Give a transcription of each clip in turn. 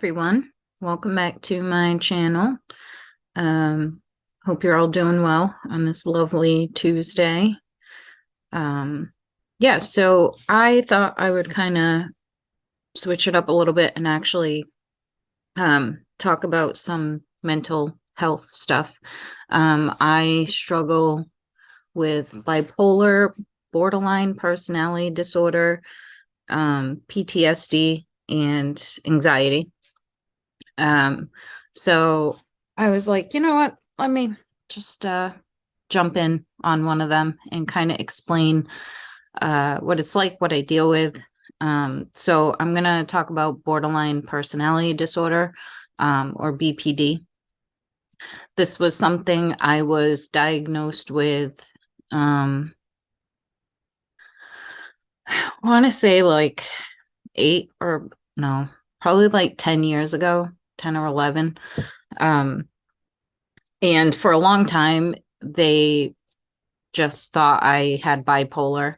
everyone. Welcome back to my channel. Hope you're all doing well on this lovely Tuesday. Yeah, so I thought I would kind of switch it up a little bit and actually talk about some mental health stuff. I struggle with bipolar, borderline personality disorder, PTSD, and anxiety. So I was like, you know what? Let me just jump in on one of them and kind of explain what it's like, what I deal with. So I'm going to talk about borderline personality disorder, or BPD. This was something I was diagnosed with, I want to say like probably like 10 years ago, 10 or 11. And for a long time, they just thought I had bipolar.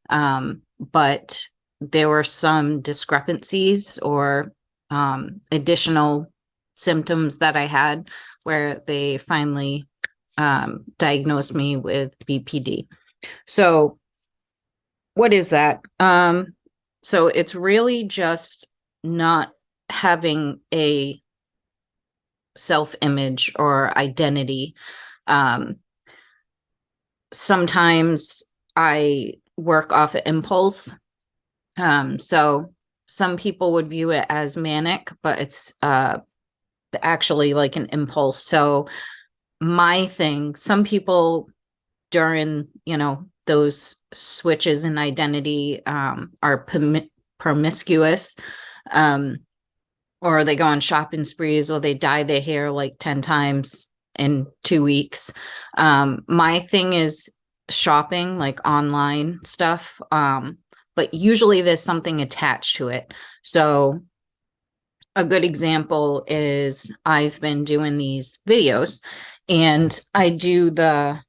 But there were some discrepancies or additional symptoms that I had where they finally diagnosed me with BPD. So what is that? So it's really just not having a self-image or identity. Sometimes I work off of impulse. So some people would view it as manic, but it's actually like an impulse. So my thing, some people during, those switches in identity are promiscuous, or they go on shopping sprees, or they dye their hair like 10 times in 2 weeks. My thing is shopping, like online stuff. But usually there's something attached to it. So a good example is I've been doing these videos and I do the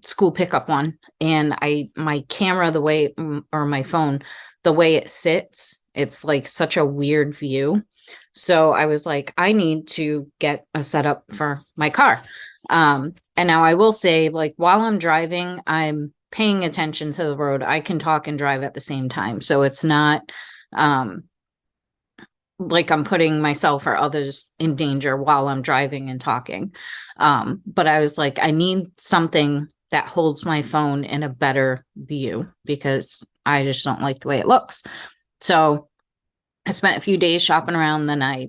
school pickup one, and my camera, the way, or my phone, the way it sits, it's like such a weird view. So I was like, I need to get a setup for my car. And now I will say, like, while I'm driving, I'm paying attention to the road. I can talk and drive at the same time. So it's not like I'm putting myself or others in danger while I'm driving and talking. But I was like, I need something that holds my phone in a better view because I just don't like the way it looks. So I spent a few days shopping around, then I,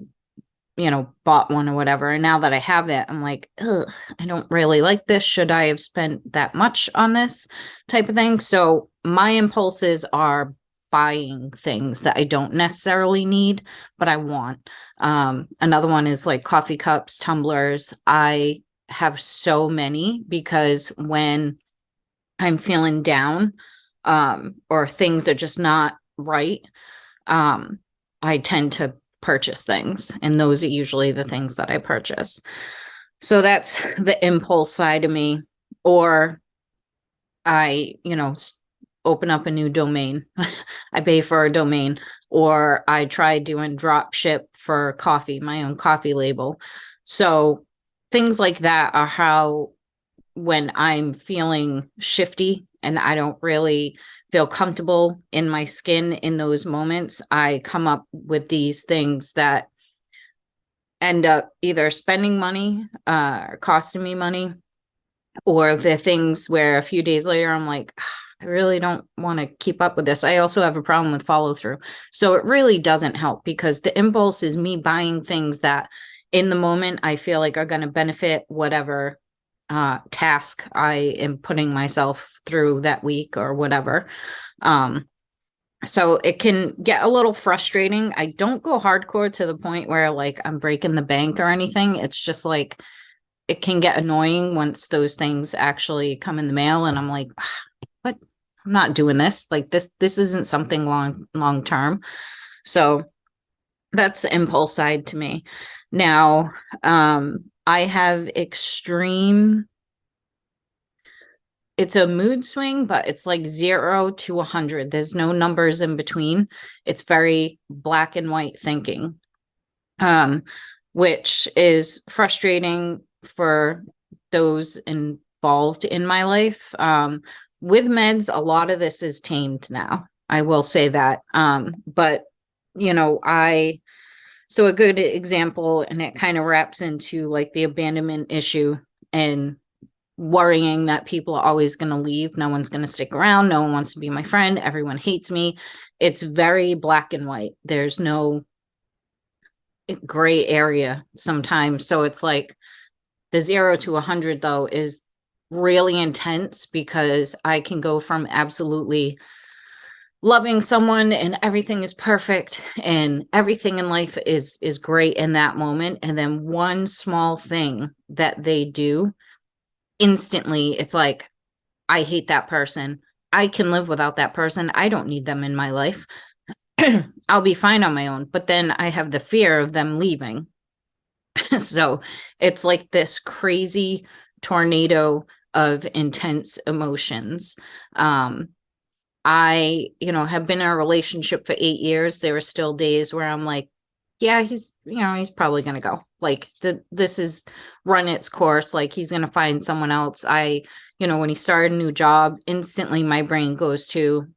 bought one or whatever. And now that I have it, I'm like, ugh, I don't really like this. Should I have spent that much on this type of thing? So my impulses are buying things that I don't necessarily need, but I want. Another one is like coffee cups, tumblers. I have so many because when I'm feeling down, or things are just not right, I tend to purchase things, and those are usually the things that I purchase. So that's the impulse side of me. Or I, open up a new domain. I pay for a domain, or I try doing drop ship for coffee, my own coffee label. So things like that are how, when I'm feeling shifty and I don't really feel comfortable in my skin in those moments, I come up with these things that end up either spending money, or costing me money, or the things where a few days later I'm like, I really don't want to keep up with this. I also have a problem with follow through. So it really doesn't help because the impulse is me buying things that in the moment I feel like are going to benefit whatever task I am putting myself through that week or whatever. So it can get a little frustrating. I don't go hardcore to the point where like I'm breaking the bank or anything. It's just like it can get annoying once those things actually come in the mail and I'm like, but I'm not doing this. Like this isn't something long term. So that's the impulse side to me. Now, I have it's a mood swing, but it's like 0 to 100. There's no numbers in between. It's very black and white thinking. um, which is frustrating for those involved in my life. With meds, a lot of this is tamed now. I will say that. But you know, so a good example, and it kind of wraps into like the abandonment issue and worrying that people are always going to leave. No one's going to stick around. No one wants to be my friend. Everyone hates me. It's very black and white. There's no gray area sometimes. So it's like the 0 to 100 though is really intense, because I can go from absolutely loving someone and everything is perfect and everything in life is great in that moment, and then one small thing that they do, instantly it's like, I hate that person. I can live without that person. I don't need them in my life. I'll be fine on my own. But then I have the fear of them leaving. So it's like this crazy tornado of intense emotions. I, have been in a relationship for 8 years. There are still days where I'm like, yeah, he's probably going to go. Like this is run its course. Like he's going to find someone else. When he started a new job, instantly my brain goes to,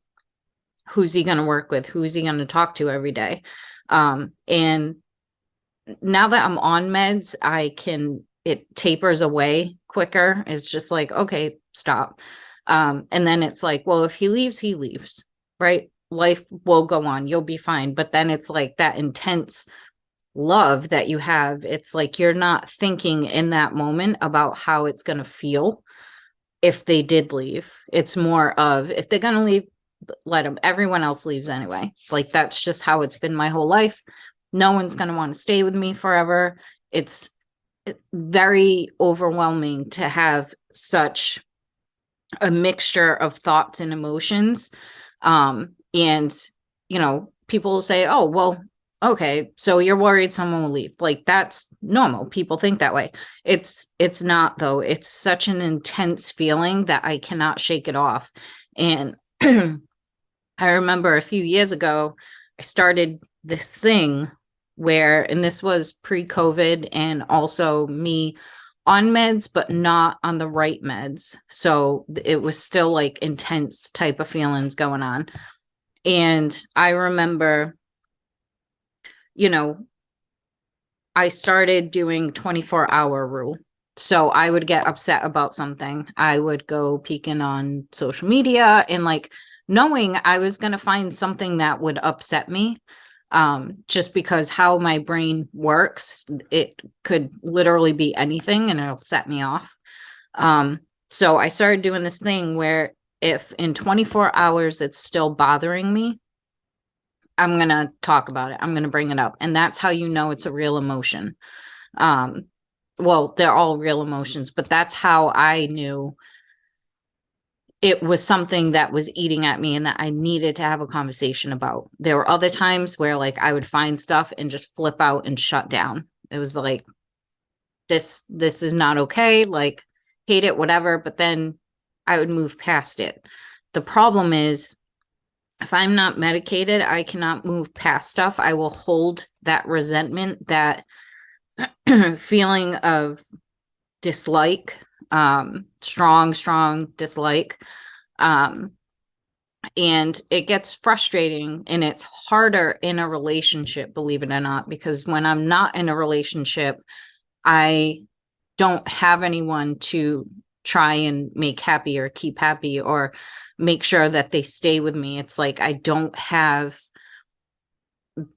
who's he going to work with? Who's he going to talk to every day? And now that I'm on meds, it tapers away quicker. It's just like, okay, stop. And then it's like, well, if he leaves, he leaves, right? Life will go on. You'll be fine. But then it's like that intense love that you have. It's like you're not thinking in that moment about how it's going to feel if they did leave. It's more of, if they're going to leave, let them. Everyone else leaves anyway. Like that's just how it's been my whole life. No one's going to want to stay with me forever. It's very overwhelming to have such a mixture of thoughts and emotions. And, people will say, oh, well, okay, so you're worried someone will leave. Like that's normal. People think that way. It's not though. It's such an intense feeling that I cannot shake it off. And I remember a few years ago, I started this thing and this was pre-COVID and also me on meds, but not on the right meds. So it was still like intense type of feelings going on. And I remember, I started doing 24-hour rule. So I would get upset about something. I would go peeking on social media and like knowing I was going to find something that would upset me. Just because how my brain works, it could literally be anything and it'll set me off. So I started doing this thing where if in 24 hours it's still bothering me, I'm going to talk about it. I'm going to bring it up. And that's how you know it's a real emotion. Well, they're all real emotions, but that's how I knew it was something that was eating at me and that I needed to have a conversation about. There were other times where like I would find stuff and just flip out and shut down. It was like, this is not okay. Like hate it, whatever. But then I would move past it. The problem is, if I'm not medicated, I cannot move past stuff. I will hold that resentment, that feeling of dislike, strong dislike. And it gets frustrating and it's harder in a relationship, believe it or not, because when I'm not in a relationship, I don't have anyone to try and make happy or keep happy or make sure that they stay with me. It's like I don't have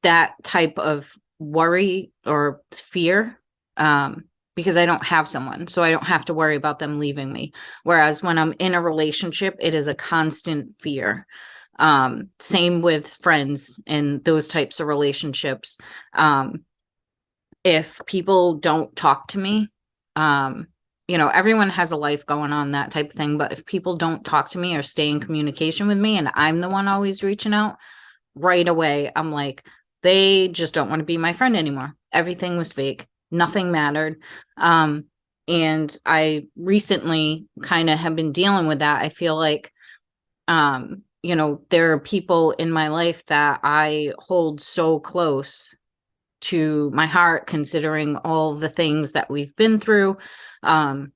that type of worry or fear, because I don't have someone, so I don't have to worry about them leaving me. Whereas when I'm in a relationship, it is a constant fear. Same with friends and those types of relationships. If people don't talk to me, everyone has a life going on, that type of thing. But if people don't talk to me or stay in communication with me and I'm the one always reaching out, right away, I'm like, they just don't want to be my friend anymore. Everything was fake. Nothing mattered. And I recently kind of have been dealing with that. I feel like, there are people in my life that I hold so close to my heart, considering all the things that we've been through, and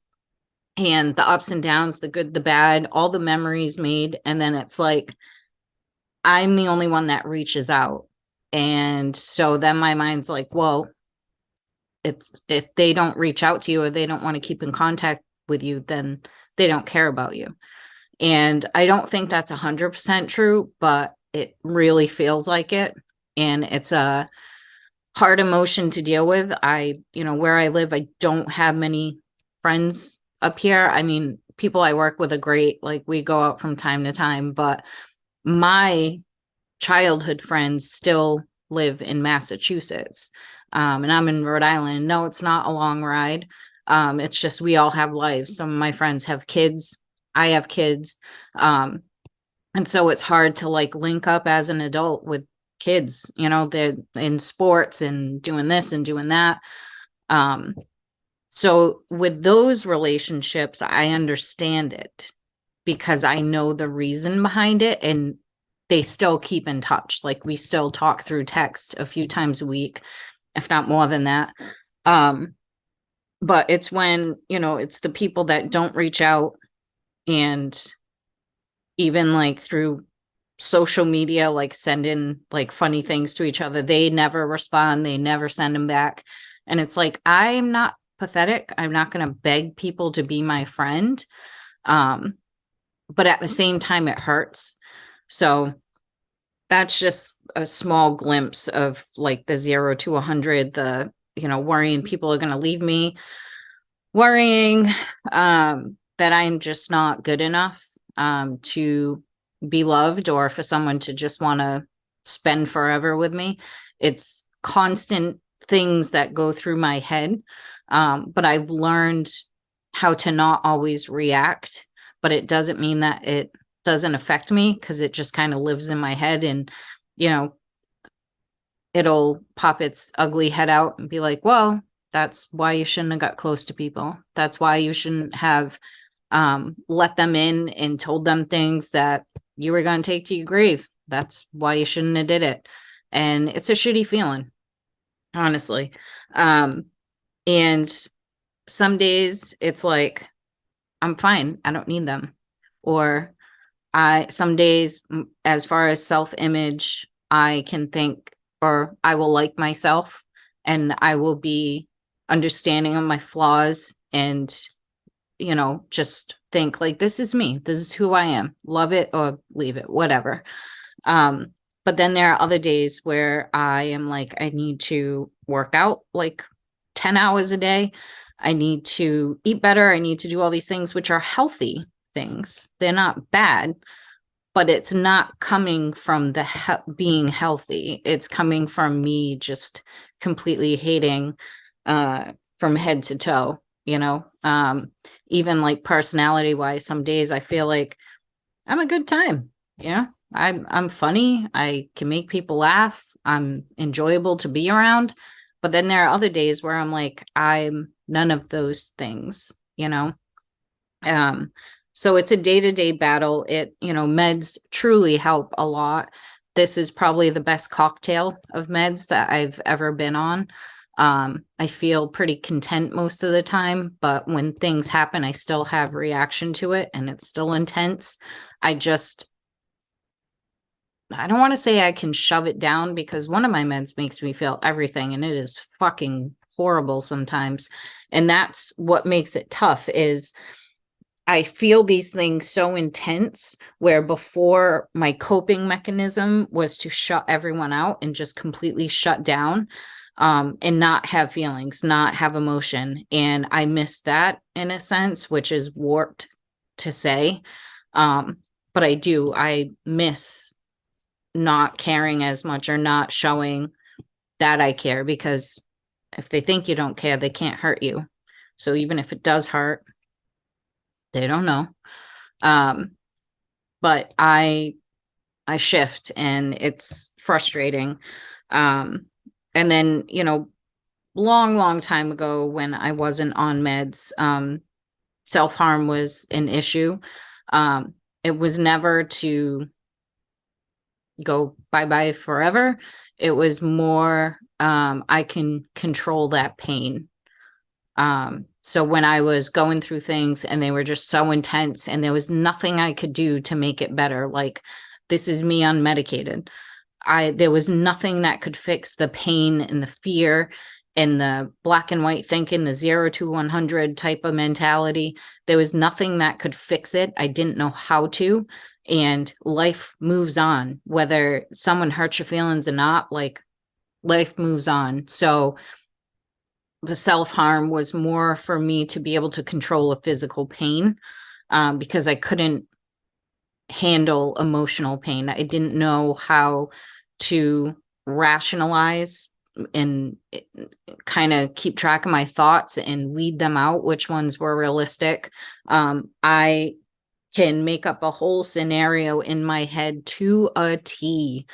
the ups and downs, the good, the bad, all the memories made. And then it's like, I'm the only one that reaches out. And so then my mind's like, well, it's, if they don't reach out to you or they don't want to keep in contact with you, then they don't care about you. And I don't think that's 100% true, but it really feels like it. And it's a hard emotion to deal with. Where I live, I don't have many friends up here. I mean, people I work with are great. Like, we go out from time to time, but my childhood friends still live in Massachusetts. And I'm in Rhode Island. No, it's not a long ride. It's just, we all have lives. Some of my friends have kids. I have kids. And so it's hard to like link up as an adult with kids, they're in sports and doing this and doing that. So with those relationships, I understand it because I know the reason behind it, and they still keep in touch. Like, we still talk through text a few times a week, if not more than that. But it's when, it's the people that don't reach out, and even like through social media, like send in like funny things to each other, they never respond, they never send them back. And it's like, I'm not pathetic, I'm not going to beg people to be my friend, but at the same time it hurts. So that's just a small glimpse of like the 0 to 100, the worrying people are going to leave me, worrying that I'm just not good enough to be loved, or for someone to just want to spend forever with me. It's constant things that go through my head. But I've learned how to not always react, but it doesn't mean that it doesn't affect me, because it just kind of lives in my head, and, it'll pop its ugly head out and be like, well, that's why you shouldn't have got close to people. That's why you shouldn't have let them in and told them things that you were going to take to your grave. That's why you shouldn't have did it. And it's a shitty feeling, honestly. And some days it's like, I'm fine, I don't need them. Or some days, as far as self-image, I can think, or I will like myself, and I will be understanding of my flaws, and just think like, this is me, this is who I am, love it or leave it, whatever. But then there are other days where I am like, I need to work out like 10 hours a day, I need to eat better, I need to do all these things, which are healthy things, they're not bad, but it's not coming from the being healthy, it's coming from me just completely hating from head to toe. Even like personality wise, some days I feel like I'm a good time. I'm funny, I can make people laugh, I'm enjoyable to be around. But then there are other days where I'm like, I'm none of those things. So it's a day-to-day battle. Meds truly help a lot. This is probably the best cocktail of meds that I've ever been on. I feel pretty content most of the time, but when things happen, I still have reaction to it, and it's still intense. I don't want to say I can shove it down, because one of my meds makes me feel everything, and it is fucking horrible sometimes. And that's what makes it tough, is I feel these things so intense, where before my coping mechanism was to shut everyone out and just completely shut down, and not have feelings, not have emotion. And I miss that in a sense, which is warped to say. But I miss not caring as much, or not showing that I care, because if they think you don't care, they can't hurt you. So even if it does hurt, they don't know. But I shift, and it's frustrating. And then, long time ago, when I wasn't on meds, self-harm was an issue. It was never to go bye-bye forever. It was more, I can control that pain. So when I was going through things and they were just so intense and there was nothing I could do to make it better, like this is me unmedicated. There was nothing that could fix the pain and the fear and the black and white thinking, the 0 to 100 type of mentality. There was nothing that could fix it. I didn't know how to. And life moves on, whether someone hurts your feelings or not, like life moves on. So the self-harm was more for me to be able to control a physical pain, because I couldn't handle emotional pain. I didn't know how to rationalize and kind of keep track of my thoughts and weed them out, which ones were realistic. I can make up a whole scenario in my head to a T.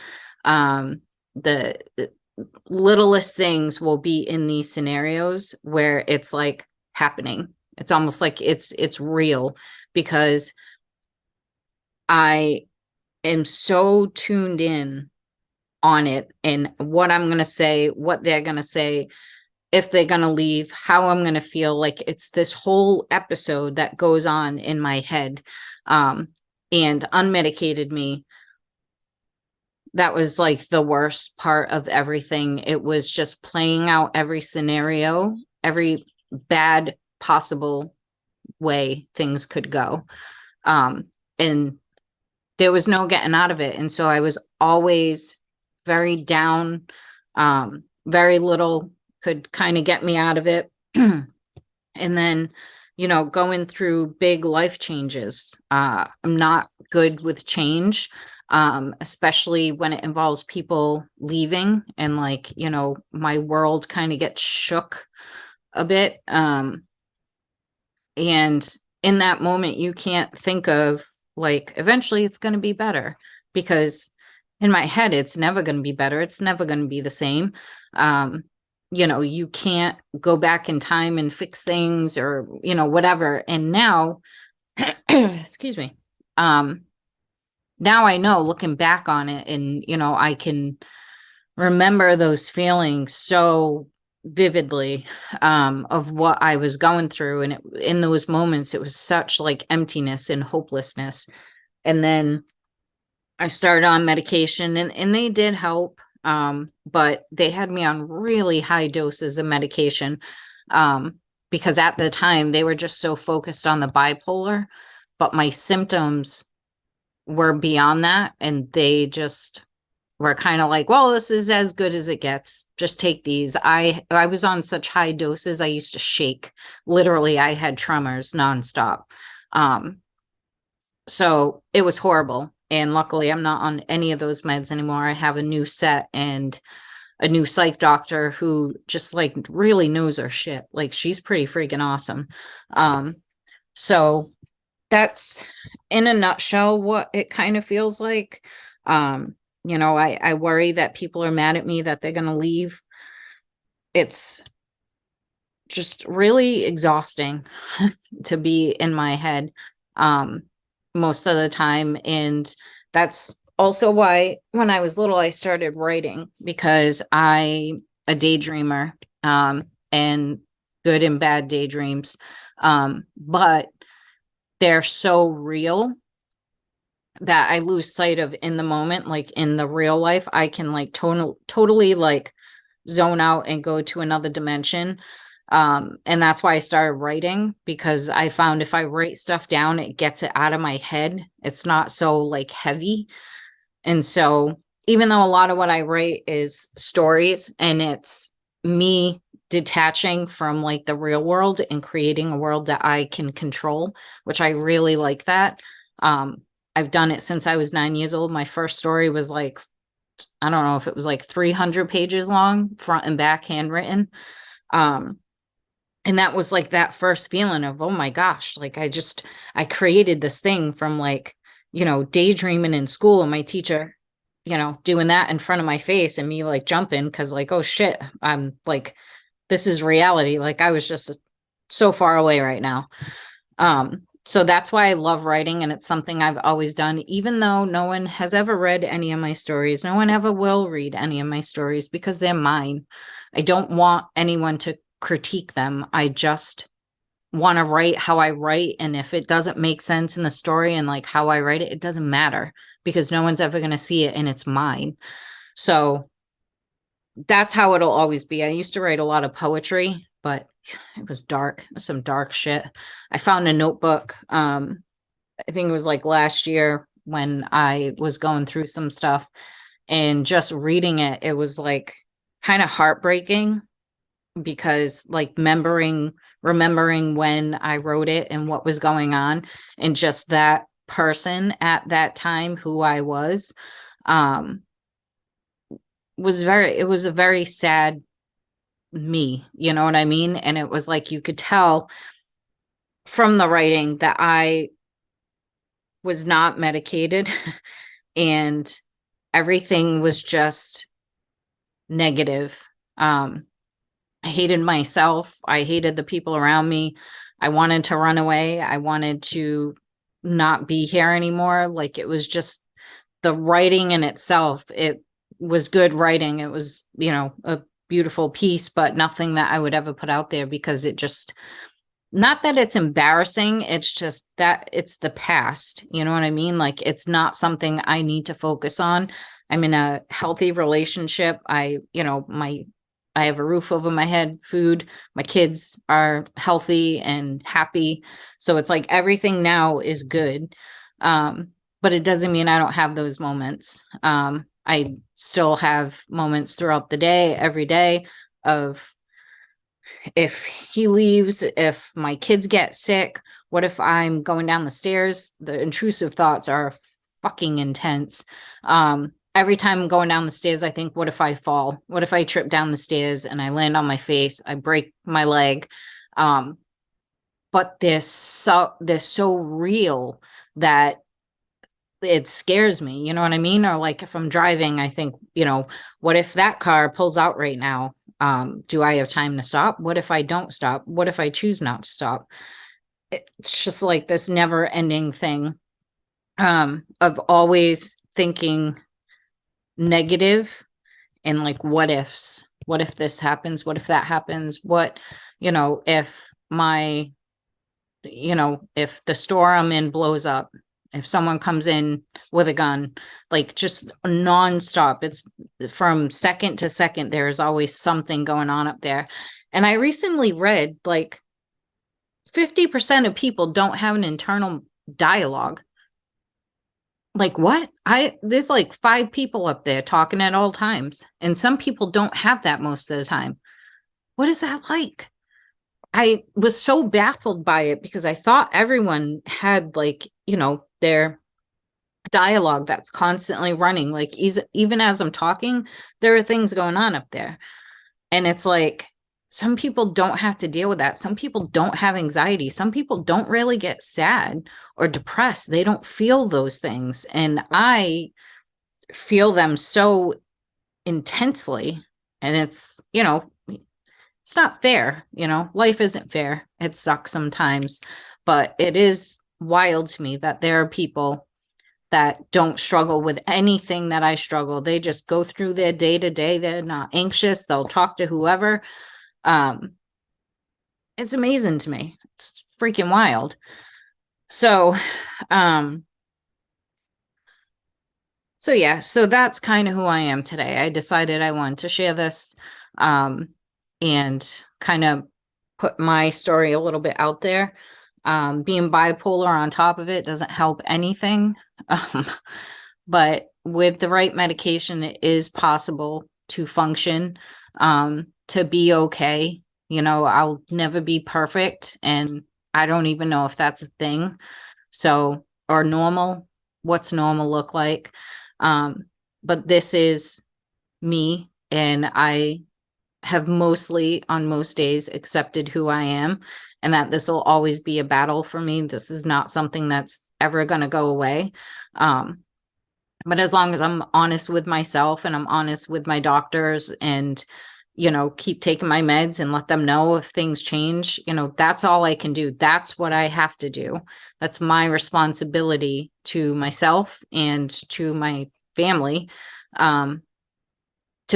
The littlest things will be in these scenarios where it's like happening. It's almost like it's real, because I am so tuned in on it and what I'm going to say, what they're going to say, if they're going to leave, how I'm going to feel. Like it's this whole episode that goes on in my head. And unmedicated me, that was like the worst part of everything. It was just playing out every scenario, every bad possible way things could go. And there was no getting out of it. And so I was always very down. Very little could kind of get me out of it. And then, going through big life changes. I'm not good with change, especially when it involves people leaving and my world kind of gets shook a bit. And in that moment, you can't think of eventually it's going to be better, because in my head, it's never going to be better. It's never going to be the same. You can't go back in time and fix things or, whatever. And now, excuse me. Now I know, looking back on it, and, I can remember those feelings so vividly, of what I was going through. And in those moments, it was such emptiness and hopelessness. And then I started on medication and they did help. But they had me on really high doses of medication, because at the time they were just so focused on the bipolar, but my symptoms were beyond that. And they just were kind of like, well, this is as good as it gets. Just take these. I was on such high doses. I used to shake. Literally, I had tremors nonstop. So it was horrible. And luckily, I'm not on any of those meds anymore. I have a new set and a new psych doctor who just really knows her shit. She's pretty freaking awesome. So that's in a nutshell what it kind of feels like. I worry that people are mad at me, that they're going to leave. It's just really exhausting to be in my head. Most of the time. And that's also why when I was little, I started writing, because I'm a daydreamer, and good and bad daydreams. But they're so real that I lose sight of in the moment. In the real life, I can totally zone out and go to another dimension. And that's why I started writing, because I found if I write stuff down, it gets it out of my head. It's not so heavy. And so even though a lot of what I write is stories and it's me detaching from the real world and creating a world that I can control, which I really like that. I've done it since I was 9 years old. My first story was I don't know if it was 300 pages long, front and back, handwritten. And that was that first feeling of, oh my gosh, I created this thing from daydreaming in school and my teacher, doing that in front of my face and me jumping because oh shit, I'm this is reality. I was just so far away right now. So that's why I love writing, and it's something I've always done, even though no one has ever read any of my stories. No one ever will read any of my stories because they're mine. I don't want anyone to critique them. I just want to write how I write. And if it doesn't make sense in the story and like how I write it, it doesn't matter because no one's ever going to see it and it's mine. So that's how it'll always be. I used to write a lot of poetry, but it was dark, some dark shit. I found a notebook. I think it was like last year when I was going through some stuff and just reading it, it was like kind of heartbreaking because like remembering when I wrote it and what was going on and just that person at that time who I was it was a very sad me, you know what I mean? And it was like you could tell from the writing that I was not medicated and everything was just negative. I hated myself. I hated the people around me. I wanted to run away. I wanted to not be here anymore. Like it was just the writing in itself. It was good writing. It was, a beautiful piece, but nothing that I would ever put out there because it just, not that it's embarrassing. It's just that it's the past. You know what I mean? Like it's not something I need to focus on. I'm in a healthy relationship. I have a roof over my head, food, my kids are healthy and happy. So it's like everything now is good. But it doesn't mean I don't have those moments. I still have moments throughout the day, every day of if he leaves, if my kids get sick, what if I'm going down the stairs? The intrusive thoughts are fucking intense. Every time I'm going down the stairs, I think, what if I fall? What if I trip down the stairs and I land on my face? I break my leg. But they're so real that it scares me. You know what I mean? Or like if I'm driving, I think, what if that car pulls out right now? Do I have time to stop? What if I don't stop? What if I choose not to stop? It's just like this never ending thing of always thinking negative and like what ifs. What if this happens? What if that happens? What, if if the store I'm in blows up, if someone comes in with a gun, like just nonstop, it's from second to second, there's always something going on up there. And I recently read like 50% of people don't have an internal dialogue. Like what? There's like 5 people up there talking at all times. And some people don't have that most of the time. What is that like? I was so baffled by it because I thought everyone had like, their dialogue that's constantly running. Like even as I'm talking, there are things going on up there. And it's like, some people don't have to deal with that. Some people don't have anxiety. Some people don't really get sad or depressed. They don't feel those things. And I feel them so intensely. And it's, it's not fair. Life isn't fair. It sucks sometimes, but it is wild to me that there are people that don't struggle with anything that I struggle. They just go through their day to day. They're not anxious. They'll talk to whoever. It's amazing to me. It's freaking wild. So yeah, so that's kind of who I am today. I decided I wanted to share this and kind of put my story a little bit out there. Being bipolar on top of it doesn't help anything. But with the right medication, it is possible to function, to be okay. I'll never be perfect, and I don't even know if that's a thing. So, or normal, what's normal look like? But this is me, and I have mostly on most days accepted who I am, and that this will always be a battle for me. This is not something that's ever going to go away. But as long as I'm honest with myself and I'm honest with my doctors and, keep taking my meds and let them know if things change. That's all I can do. That's what I have to do. That's my responsibility to myself and to my family, to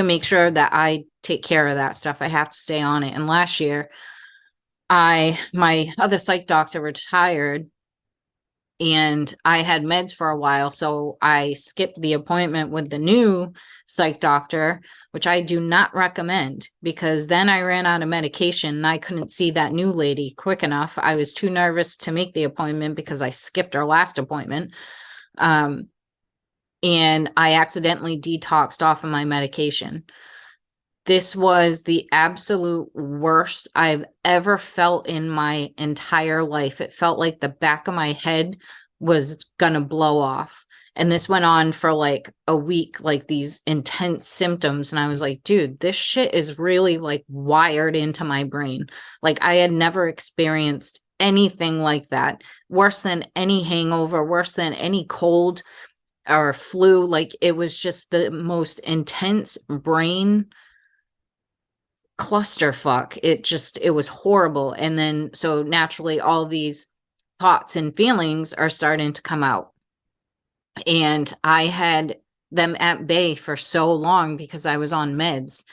make sure that I take care of that stuff. I have to stay on it. And last year, my other psych doctor retired, and I had meds for a while. So I skipped the appointment with the new psych doctor, which I do not recommend, because then I ran out of medication and I couldn't see that new lady quick enough. I was too nervous to make the appointment because I skipped our last appointment. And I accidentally detoxed off of my medication. This was the absolute worst I've ever felt in my entire life. It felt like the back of my head was gonna blow off. And this went on for like a week, like these intense symptoms. And I was like, dude, this shit is really like wired into my brain. Like, I had never experienced anything like that. Worse than any hangover, worse than any cold or flu. Like, it was just the most intense brain clusterfuck. It was horrible. And then, so naturally, all these thoughts and feelings are starting to come out. And I had them at bay for so long because I was on meds.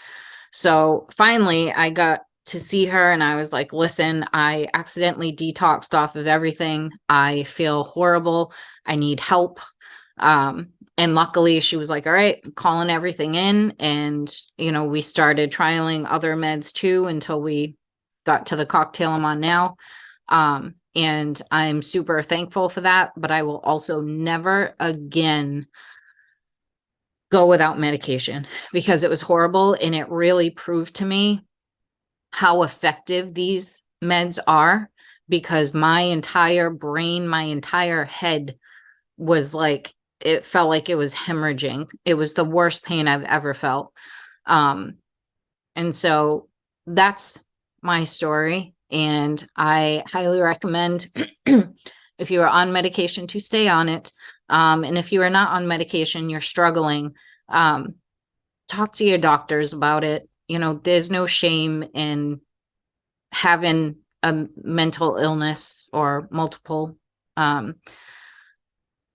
So finally, I got to see her and I was like, listen, I accidentally detoxed off of everything. I feel horrible. I need help. And luckily she was like, all right, I'm calling everything in. And, we started trialing other meds too until we got to the cocktail I'm on now. And I'm super thankful for that, but I will also never again go without medication, because it was horrible. And it really proved to me how effective these meds are, because my entire brain, my entire head was like, it felt like it was hemorrhaging. It was the worst pain I've ever felt. And so that's my story. And I highly recommend if you are on medication to stay on it. And if you are not on medication, you're struggling, talk to your doctors about it. There's no shame in having a mental illness or multiple.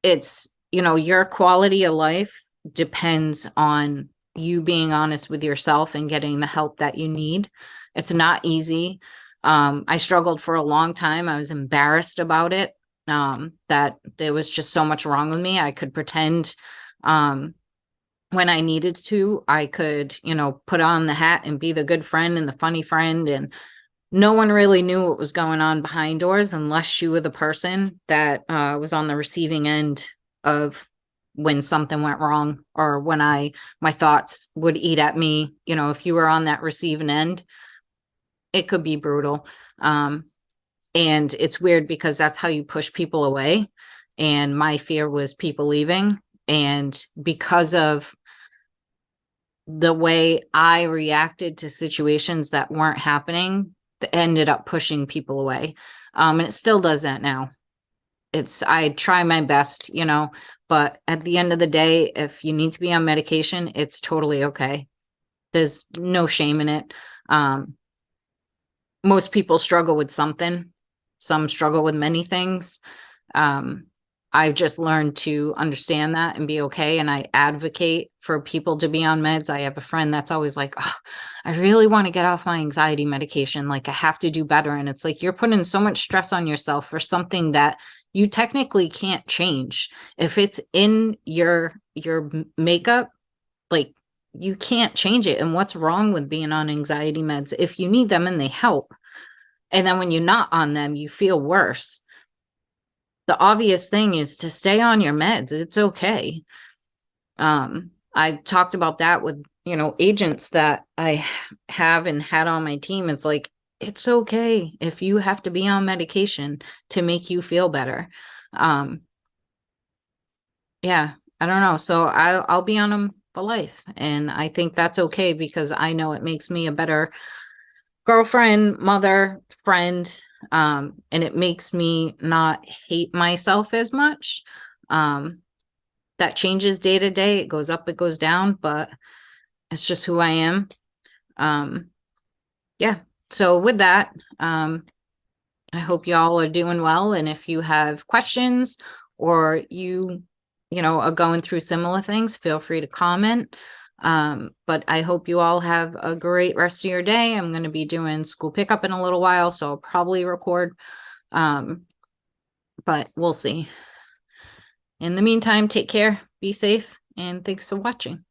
It's, your quality of life depends on you being honest with yourself and getting the help that you need. It's not easy. I struggled for a long time. I was embarrassed about it, that there was just so much wrong with me. I could pretend, when I needed to, I could, put on the hat and be the good friend and the funny friend. And no one really knew what was going on behind doors unless you were the person that was on the receiving end of when something went wrong, or when my thoughts would eat at me. If you were on that receiving end, it could be brutal. And it's weird because that's how you push people away. And my fear was people leaving. And because of the way I reacted to situations that weren't happening, that ended up pushing people away. And it still does that now. I try my best, but at the end of the day, if you need to be on medication, it's totally okay. There's no shame in it. Most people struggle with something. Some struggle with many things. I've just learned to understand that and be okay. And I advocate for people to be on meds. I have a friend that's always like, oh, I really want to get off my anxiety medication. Like, I have to do better. And it's like, you're putting so much stress on yourself for something that you technically can't change. If it's in your makeup, like, you can't change it. And what's wrong with being on anxiety meds? If you need them and they help, and then when you're not on them, you feel worse. The obvious thing is to stay on your meds. It's okay. I talked about that with, agents that I have and had on my team. It's like, it's okay if you have to be on medication to make you feel better. Yeah, I don't know. So I'll be on them for life. And I think that's okay, because I know it makes me a better girlfriend, mother, friend. And it makes me not hate myself as much. That changes day to day. It goes up, it goes down, but it's just who I am. Yeah. So with that, I hope y'all are doing well. And if you have questions or you know, are going through similar things, feel free to comment. But I hope you all have a great rest of your day. I'm going to be doing school pickup in a little while, so I'll probably record. But we'll see. In the meantime, take care, be safe, and thanks for watching.